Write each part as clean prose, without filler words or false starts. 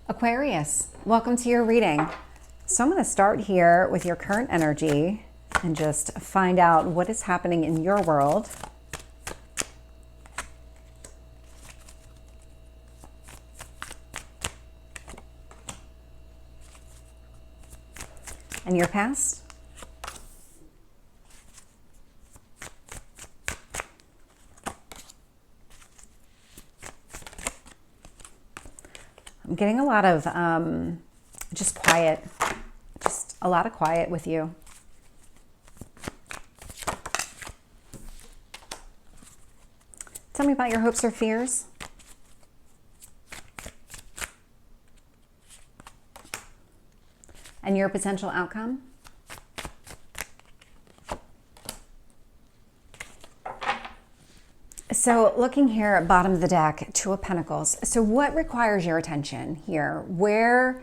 Aquarius, welcome to your reading. So I'm going to start here with your current energy and just find out what is happening in your world. And your past. I'm getting a lot of just quiet, just a lot of quiet with you. Tell me about your hopes or fears. And your potential outcome. So looking here at bottom of the deck, Two of Pentacles. So what requires your attention here? Where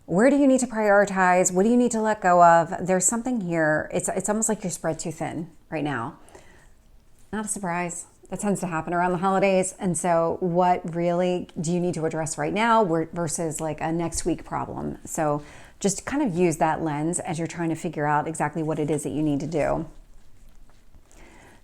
do you need to prioritize? What do you need to let go of? There's something here. It's almost like you're spread too thin right now. Not a surprise. That tends to happen around the holidays. And so what really do you need to address right now versus like a next week problem? So just kind of use that lens as you're trying to figure out exactly what it is that you need to do.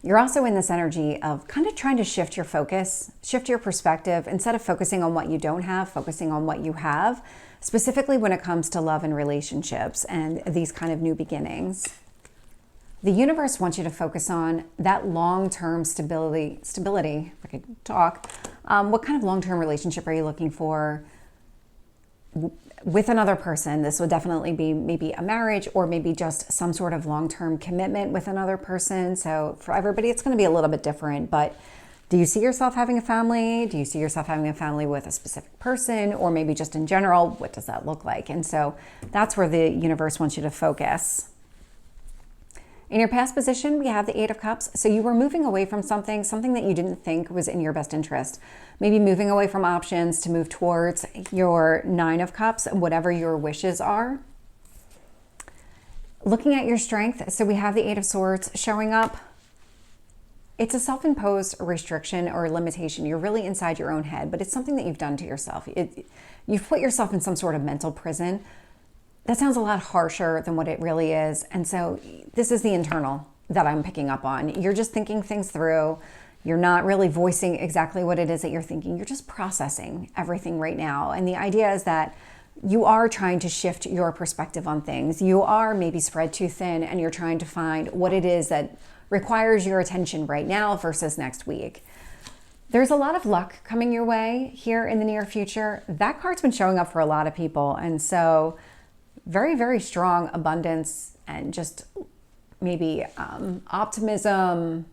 You're also in this energy of kind of trying to shift your focus, shift your perspective. Instead of focusing on what you don't have, focusing on what you have, specifically when it comes to love and relationships and these kind of new beginnings. The universe wants you to focus on that long-term stability, if I could talk. What kind of long-term relationship are you looking for with another person? This would definitely be maybe a marriage or maybe just some sort of long-term commitment with another person. So for everybody, it's going to be a little bit different, but do you see yourself having a family? Do you see yourself having a family with a specific person, or maybe just in general? What does that look like? And so that's where the universe wants you to focus. In your past position, we have the Eight of Cups. So you were moving away from something that you didn't think was in your best interest. Maybe moving away from options to move towards your Nine of Cups, whatever your wishes are. Looking at your strength, so we have the Eight of Swords showing up. It's a self-imposed restriction or limitation. You're really inside your own head, but it's something that you've done to yourself. You've put yourself in some sort of mental prison. That sounds a lot harsher than what it really is. And so this is the internal that I'm picking up on. You're just thinking things through. You're not really voicing exactly what it is that you're thinking. You're just processing everything right now. And the idea is that you are trying to shift your perspective on things. You are maybe spread too thin and you're trying to find what it is that requires your attention right now versus next week. There's a lot of luck coming your way here in the near future. That card's been showing up for a lot of people. And so very, very strong abundance and just maybe optimism,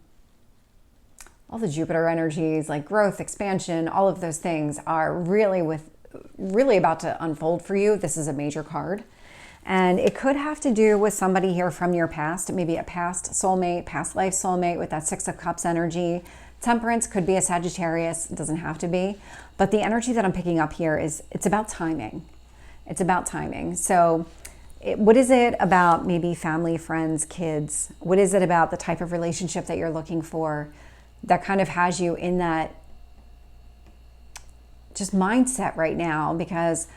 all the Jupiter energies like growth, expansion, all of those things are really about to unfold for you. This is a major card. And it could have to do with somebody here from your past, maybe a past soulmate, past life soulmate with that Six of Cups energy. Temperance could be a Sagittarius, it doesn't have to be. But the energy that I'm picking up here is it's about timing. It's about timing. So what is it about maybe family, friends, kids? What is it about the type of relationship that you're looking for that kind of has you in that just mindset right now? Because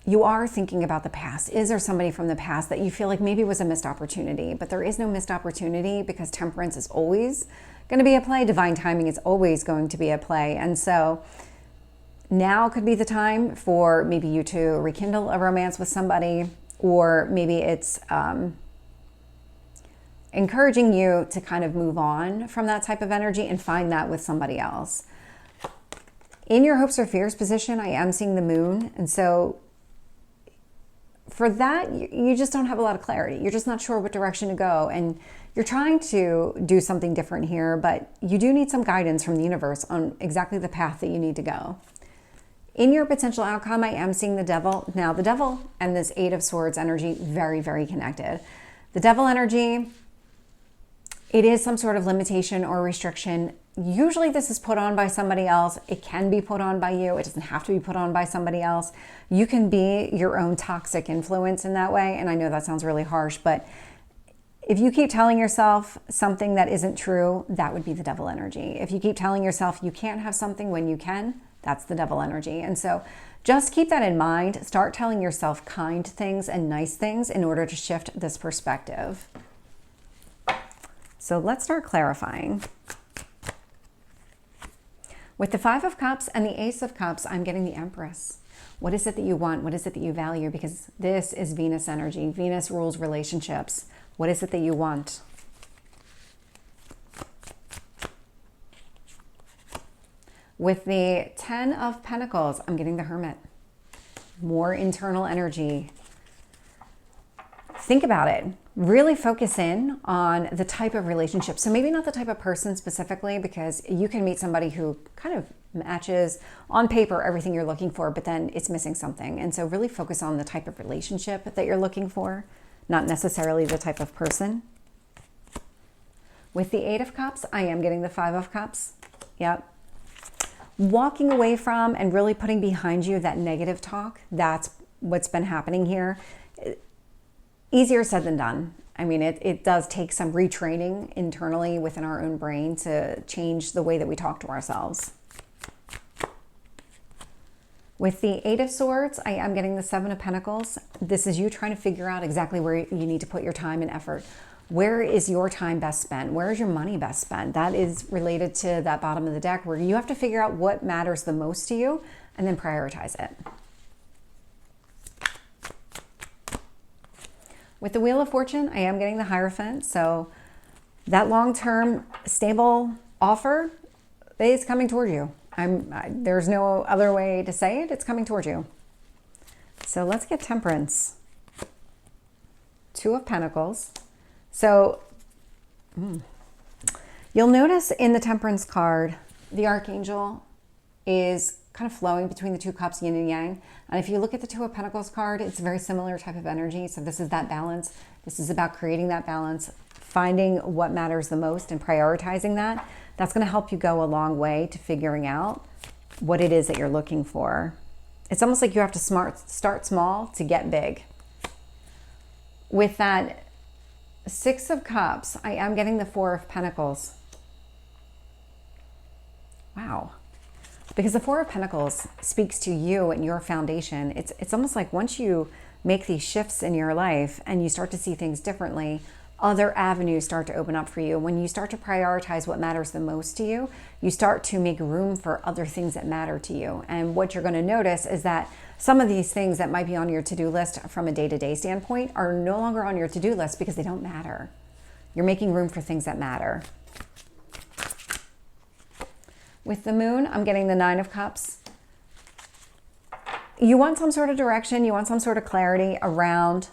you are thinking about the past. Is there somebody from the past that you feel like maybe was a missed opportunity? But there is no missed opportunity because temperance is always going to be at play. Divine timing is always going to be at play. And so now could be the time for maybe you to rekindle a romance with somebody, or maybe it's encouraging you to kind of move on from that type of energy and find that with somebody else. In your hopes or fears position, I am seeing the moon. And so for that, you just don't have a lot of clarity. You're just not sure what direction to go. And you're trying to do something different here, but you do need some guidance from the universe on exactly the path that you need to go. In your potential outcome, I am seeing the Devil. Now, the Devil and this Eight of Swords energy, very, very connected. The Devil energy, it is some sort of limitation or restriction. Usually this is put on by somebody else. It can be put on by you. It doesn't have to be put on by somebody else. You can be your own toxic influence in that way. And I know that sounds really harsh, but if you keep telling yourself something that isn't true, that would be the Devil energy. If you keep telling yourself you can't have something when you can, That's the devil energy. And so just keep that in mind. Start telling yourself kind things and nice things in order to shift this perspective. So let's start clarifying. With the Five of Cups and the Ace of Cups, I'm getting the Empress. What is it that you want? What is it that you value? Because this is Venus energy. Venus rules relationships. What is it that you want? With the Ten of Pentacles, I'm getting the Hermit. More internal energy. Think about it. Really focus in on the type of relationship. So maybe not the type of person specifically, because you can meet somebody who kind of matches on paper everything you're looking for, but then it's missing something. And so really focus on the type of relationship that you're looking for, not necessarily the type of person. With the Eight of Cups, I am getting the Five of Cups. Yep. Walking away from and really putting behind you that negative talk. That's what's been happening here. Easier said than done. I mean, it does take some retraining internally within our own brain to change the way that we talk to ourselves. With the Eight of Swords, I am getting the Seven of Pentacles. This is you trying to figure out exactly where you need to put your time and effort. Where is your time best spent? Where is your money best spent? That is related to that bottom of the deck where you have to figure out what matters the most to you and then prioritize it. With the Wheel of Fortune, I am getting the Hierophant. So that long-term stable offer is coming toward you. There's no other way to say it. It's coming toward you. So let's get Temperance. Two of Pentacles. So you'll notice in the Temperance card, the Archangel is kind of flowing between the two cups, yin and yang. And if you look at the Two of Pentacles card, it's a very similar type of energy. So this is that balance. This is about creating that balance, finding what matters the most and prioritizing that. That's going to help you go a long way to figuring out what it is that you're looking for. It's almost like you have to start small to get big. With that Six of Cups, I am getting the Four of Pentacles. Wow. Because the Four of Pentacles speaks to you and your foundation. It's almost like once you make these shifts in your life and you start to see things differently, other avenues start to open up for you. When you start to prioritize what matters the most to you, you start to make room for other things that matter to you. And what you're going to notice is that some of these things that might be on your to-do list from a day-to-day standpoint are no longer on your to-do list because they don't matter. You're making room for things that matter. With the Moon, I'm getting the Nine of Cups. You want some sort of direction. You want some sort of clarity around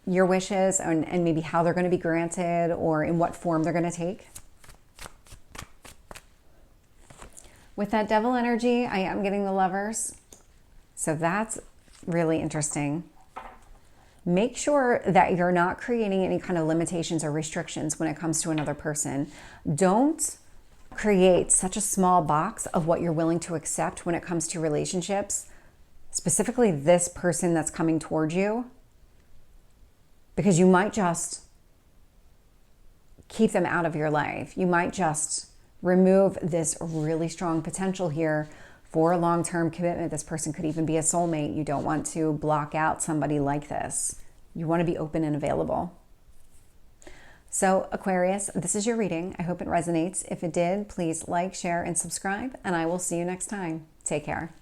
your wishes and maybe how they're going to be granted or in what form they're going to take. With that Devil energy, I am getting the Lovers. So that's really interesting. Make sure that you're not creating any kind of limitations or restrictions when it comes to another person. Don't create such a small box of what you're willing to accept when it comes to relationships, specifically this person that's coming towards you, because you might just keep them out of your life. You might just remove this really strong potential here for a long-term commitment. This person could even be a soulmate. You don't want to block out somebody like this. You want to be open and available. So Aquarius, this is your reading. I hope it resonates. If it did, please like, share, and subscribe, and I will see you next time. Take care.